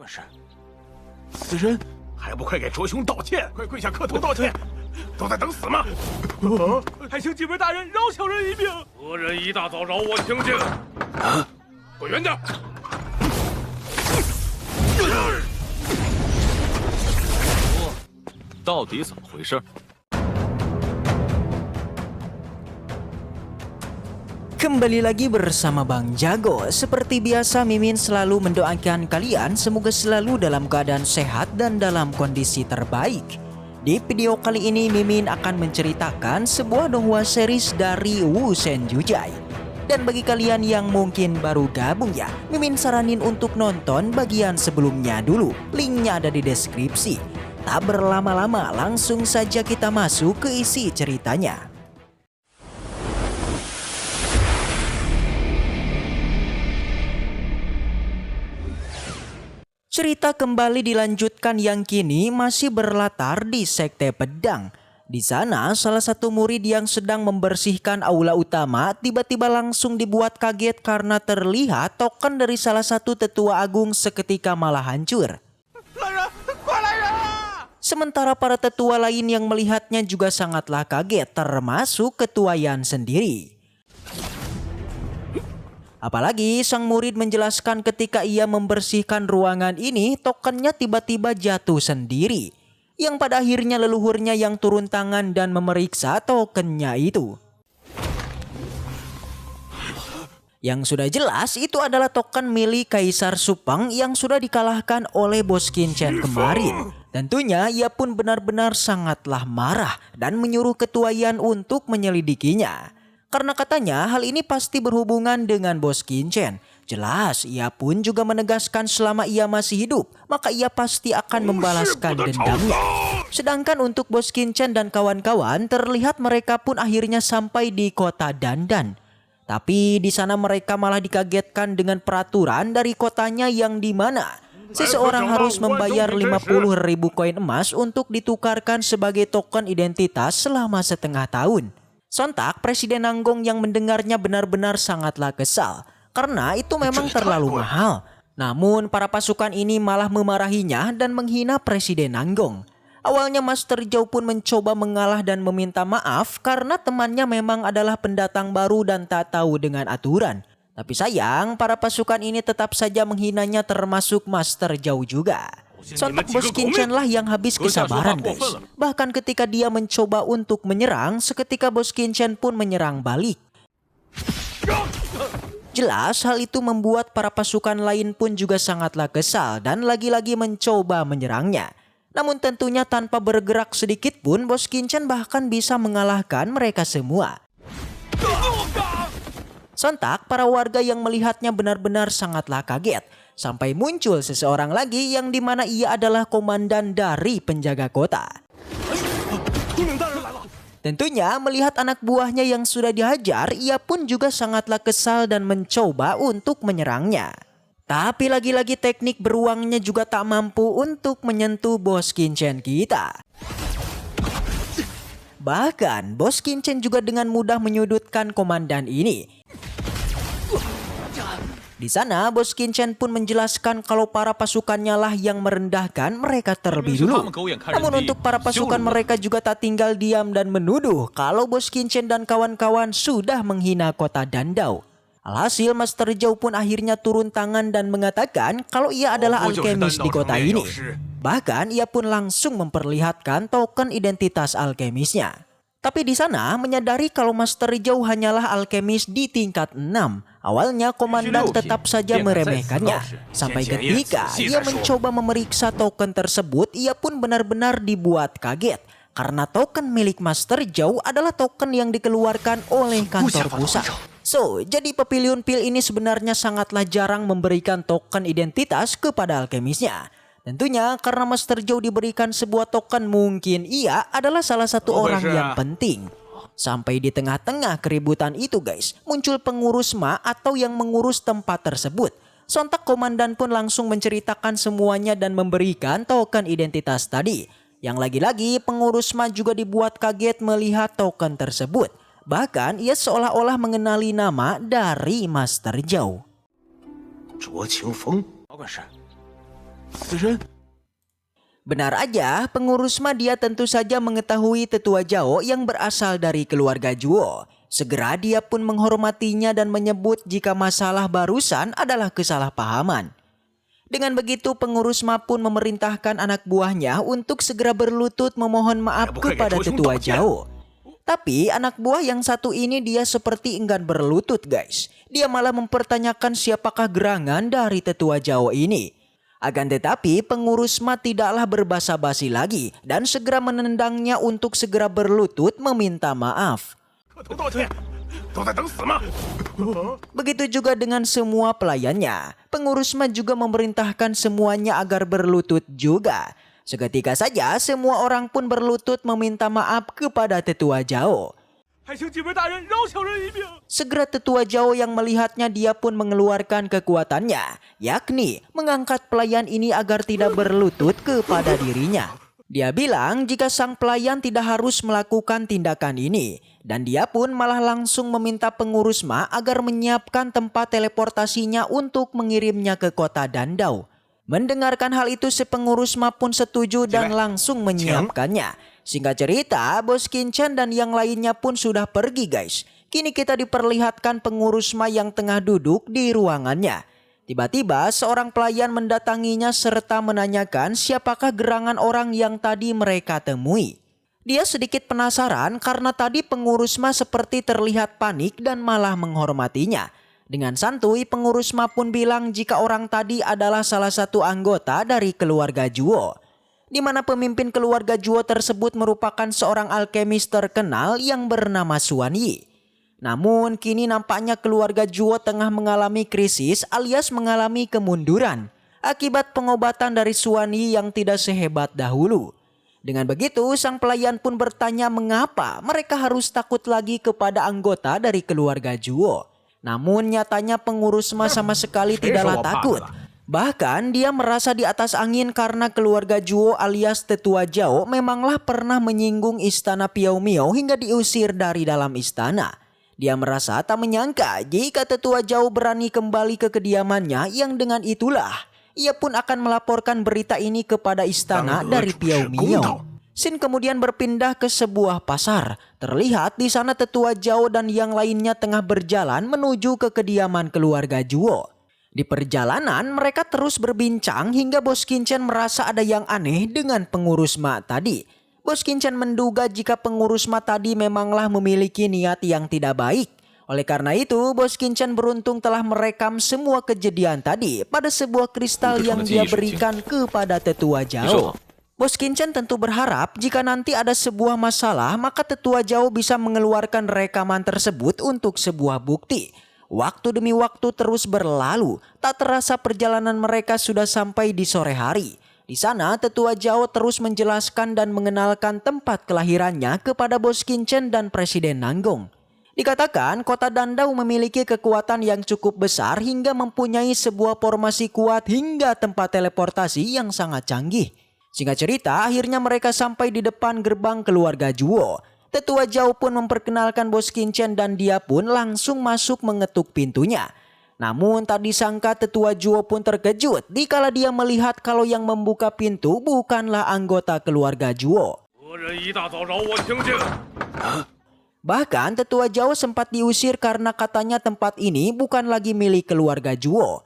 事？死神还不快给卓兄道歉！快跪下磕头道歉！都在等死吗？还请几位大人饶小人一命。何人一大早扰我清静？滚远点！到底怎么回事？ Kembali lagi bersama Bang Jago. Seperti biasa Mimin selalu mendoakan kalian semoga selalu dalam keadaan sehat dan dalam kondisi terbaik. Di video kali ini Mimin akan menceritakan sebuah donghua series dari Wusen Jujai. Dan bagi kalian yang mungkin baru gabung ya, Mimin saranin untuk nonton bagian sebelumnya dulu. Linknya ada di deskripsi. Tak berlama-lama langsung saja kita masuk ke isi ceritanya. Cerita kembali dilanjutkan yang kini masih berlatar di Sekte Pedang. Di sana salah satu murid yang sedang membersihkan aula utama tiba-tiba langsung dibuat kaget karena terlihat token dari salah satu tetua agung seketika malah hancur. Sementara para tetua lain yang melihatnya juga sangatlah kaget, termasuk ketua Yan sendiri. Apalagi sang murid menjelaskan ketika ia membersihkan ruangan ini, tokennya tiba-tiba jatuh sendiri. Yang pada akhirnya leluhurnya yang turun tangan dan memeriksa tokennya itu. Yang sudah jelas itu adalah token milik Kaisar Supang yang sudah dikalahkan oleh Bos Qianchen kemarin. Tentunya ia pun benar-benar sangatlah marah dan menyuruh ketua Yan untuk menyelidikinya. Karena katanya hal ini pasti berhubungan dengan Bos Qianchen. Jelas ia pun juga menegaskan selama ia masih hidup maka ia pasti akan membalaskan dendamnya. Sedangkan untuk Bos Qianchen dan kawan-kawan terlihat mereka pun akhirnya sampai di kota Dandan. Tapi di sana mereka malah dikagetkan dengan peraturan dari kotanya yang dimana seseorang harus membayar 50.000 koin emas untuk ditukarkan sebagai token identitas selama setengah tahun. Sontak Presiden Nanggong yang mendengarnya benar-benar sangatlah kesal karena itu memang terlalu mahal. Namun para pasukan ini malah memarahinya dan menghina Presiden Nanggong. Awalnya Master Zhou pun mencoba mengalah dan meminta maaf karena temannya memang adalah pendatang baru dan tak tahu dengan aturan. Tapi sayang para pasukan ini tetap saja menghinanya termasuk Master Zhou juga. Sontak Bos Qianchen lah yang habis kesabaran guys. Bahkan ketika dia mencoba untuk menyerang, seketika Bos Qianchen pun menyerang balik. Jelas hal itu membuat para pasukan lain pun juga sangatlah kesal dan lagi-lagi mencoba menyerangnya. Namun tentunya tanpa bergerak sedikit pun Bos Qianchen bahkan bisa mengalahkan mereka semua. Sontak para warga yang melihatnya benar-benar sangatlah kaget. Sampai muncul seseorang lagi yang dimana ia adalah komandan dari penjaga kota. Tentunya melihat anak buahnya yang sudah dihajar, ia pun juga sangatlah kesal dan mencoba untuk menyerangnya. Tapi lagi-lagi teknik beruangnya juga tak mampu untuk menyentuh Bos Qianchen kita. Bahkan Bos Qianchen juga dengan mudah menyudutkan komandan ini. Di sana Bos Qianchen pun menjelaskan kalau para pasukannya lah yang merendahkan mereka terlebih dulu. Namun untuk para pasukan mereka juga tak tinggal diam dan menuduh kalau Bos Qianchen dan kawan-kawan sudah menghina kota Dandao. Alhasil Master Zhou pun akhirnya turun tangan dan mengatakan kalau ia adalah alkemis di kota ini. Bahkan ia pun langsung memperlihatkan token identitas alkemisnya. Tapi di sana menyadari kalau Master Zhou hanyalah alkemis di tingkat 6. Awalnya komandan tetap saja meremehkannya. Sampai ketika ia mencoba memeriksa token tersebut, ia pun benar-benar dibuat kaget. Karena token milik Master Zhou adalah token yang dikeluarkan oleh kantor pusat. So, jadi Papilion Pil ini sebenarnya sangatlah jarang memberikan token identitas kepada alkemisnya. Tentunya karena Master Zhou diberikan sebuah token mungkin ia adalah salah satu orang yang penting. Sampai di tengah-tengah keributan itu guys, muncul pengurus Ma atau yang mengurus tempat tersebut. Sontak komandan pun langsung menceritakan semuanya dan memberikan token identitas tadi. Yang lagi-lagi pengurus Ma juga dibuat kaget melihat token tersebut. Bahkan ia seolah-olah mengenali nama dari Master Zhou. 死神。 Benar aja, pengurus Madya tentu saja mengetahui tetua Jao yang berasal dari keluarga Juo. Segera dia pun menghormatinya dan menyebut jika masalah barusan adalah kesalahpahaman. Dengan begitu pengurus Ma pun memerintahkan anak buahnya untuk segera berlutut memohon maaf kepada tetua Jao. Tapi anak buah yang satu ini dia seperti enggan berlutut guys. Dia malah mempertanyakan siapakah gerangan dari tetua Jao ini. Akan tetapi pengurus Ma tidaklah berbasa-basi lagi dan segera menendangnya untuk segera berlutut meminta maaf. Begitu juga dengan semua pelayannya. Pengurus Ma juga memerintahkan semuanya agar berlutut juga. Seketika saja semua orang pun berlutut meminta maaf kepada tetua Jao. Segera tetua Jao yang melihatnya dia pun mengeluarkan kekuatannya, yakni mengangkat pelayan ini agar tidak berlutut kepada dirinya. Dia bilang jika sang pelayan tidak harus melakukan tindakan ini. Dan dia pun malah langsung meminta pengurus Ma agar menyiapkan tempat teleportasinya untuk mengirimnya ke kota Dandau. Mendengarkan hal itu si pengurus Ma pun setuju dan langsung menyiapkannya. Singkat cerita, Bos Qinchan dan yang lainnya pun sudah pergi guys. Kini kita diperlihatkan pengurus Ma yang tengah duduk di ruangannya. Tiba-tiba seorang pelayan mendatanginya serta menanyakan siapakah gerangan orang yang tadi mereka temui. Dia sedikit penasaran karena tadi pengurus Ma seperti terlihat panik dan malah menghormatinya. Dengan santuy pengurus Ma pun bilang jika orang tadi adalah salah satu anggota dari keluarga Juo. Di mana pemimpin keluarga Juo tersebut merupakan seorang alkemis terkenal yang bernama Xuan Yi. Namun kini nampaknya keluarga Juo tengah mengalami krisis alias mengalami kemunduran. Akibat pengobatan dari Xuan Yi yang tidak sehebat dahulu. Dengan begitu, sang pelayan pun bertanya mengapa mereka harus takut lagi kepada anggota dari keluarga Juo. Namun nyatanya pengurus Ma sama sekali tidaklah takut. Bahkan dia merasa di atas angin karena keluarga Juo alias tetua Jao memanglah pernah menyinggung istana Piao Miao hingga diusir dari dalam istana. Dia merasa tak menyangka jika tetua Jao berani kembali ke kediamannya yang dengan itulah ia pun akan melaporkan berita ini kepada istana dari Piao Miao. Sin kemudian berpindah ke sebuah pasar. Terlihat di sana tetua Jao dan yang lainnya tengah berjalan menuju ke kediaman keluarga Juo. Di perjalanan mereka terus berbincang hingga Bos Qinchan merasa ada yang aneh dengan pengurus Ma tadi. Bos Qinchan menduga jika pengurus Ma tadi memanglah memiliki niat yang tidak baik. Oleh karena itu, Bos Qinchan beruntung telah merekam semua kejadian tadi pada sebuah kristal yang dia berikan kepada tetua Jao. Bos Qinchan tentu berharap jika nanti ada sebuah masalah, maka tetua Jao bisa mengeluarkan rekaman tersebut untuk sebuah bukti. Waktu demi waktu terus berlalu, tak terasa perjalanan mereka sudah sampai di sore hari. Di sana, tetua Jao terus menjelaskan dan mengenalkan tempat kelahirannya kepada Bos Qinchan dan Presiden Nanggong. Dikatakan kota Dandau memiliki kekuatan yang cukup besar hingga mempunyai sebuah formasi kuat hingga tempat teleportasi yang sangat canggih. Singkat cerita, akhirnya mereka sampai di depan gerbang keluarga Juo. Tetua Jao pun memperkenalkan Bos Qinchan dan dia pun langsung masuk mengetuk pintunya. Namun tak disangka tetua Juo pun terkejut dikala dia melihat kalau yang membuka pintu bukanlah anggota keluarga Juo. Bahkan tetua Jao sempat diusir karena katanya tempat ini bukan lagi milik keluarga Juo.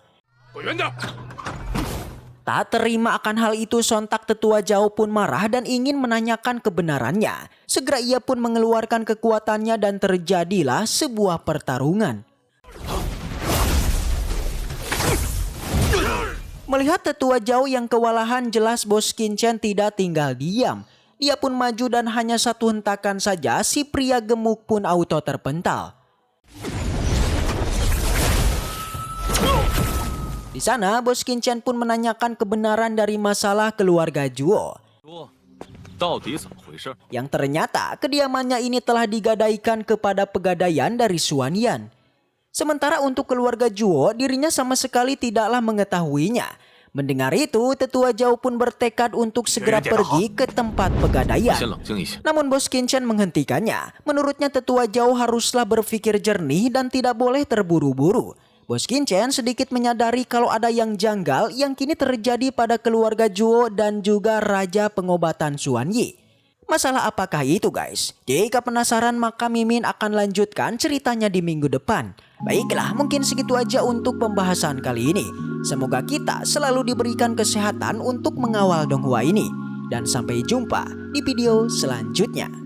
Tak terima akan hal itu sontak tetua Jao pun marah dan ingin menanyakan kebenarannya. Segera ia pun mengeluarkan kekuatannya dan terjadilah sebuah pertarungan. Melihat tetua Jao yang kewalahan, jelas Bos Qinchan tidak tinggal diam. Dia pun maju dan hanya satu hentakan saja si pria gemuk pun auto terpental. Di sana Bos Qinchan pun menanyakan kebenaran dari masalah keluarga Juo. Yang ternyata kediamannya ini telah digadaikan kepada pegadaian dari Xuan Yan. Sementara untuk keluarga Juo, dirinya sama sekali tidaklah mengetahuinya. Mendengar itu, tetua Jao pun bertekad untuk segera pergi ke tempat pegadaian. Namun Bos Qinchan menghentikannya. Menurutnya tetua Jao haruslah berpikir jernih dan tidak boleh terburu-buru. Bos Qinchen sedikit menyadari kalau ada yang janggal yang kini terjadi pada keluarga Zhuo dan juga Raja Pengobatan Xuan Yi. Masalah apakah itu guys? Jika penasaran maka Mimin akan lanjutkan ceritanya di minggu depan. Baiklah, mungkin segitu aja untuk pembahasan kali ini. Semoga kita selalu diberikan kesehatan untuk mengawal Donghua ini. Dan sampai jumpa di video selanjutnya.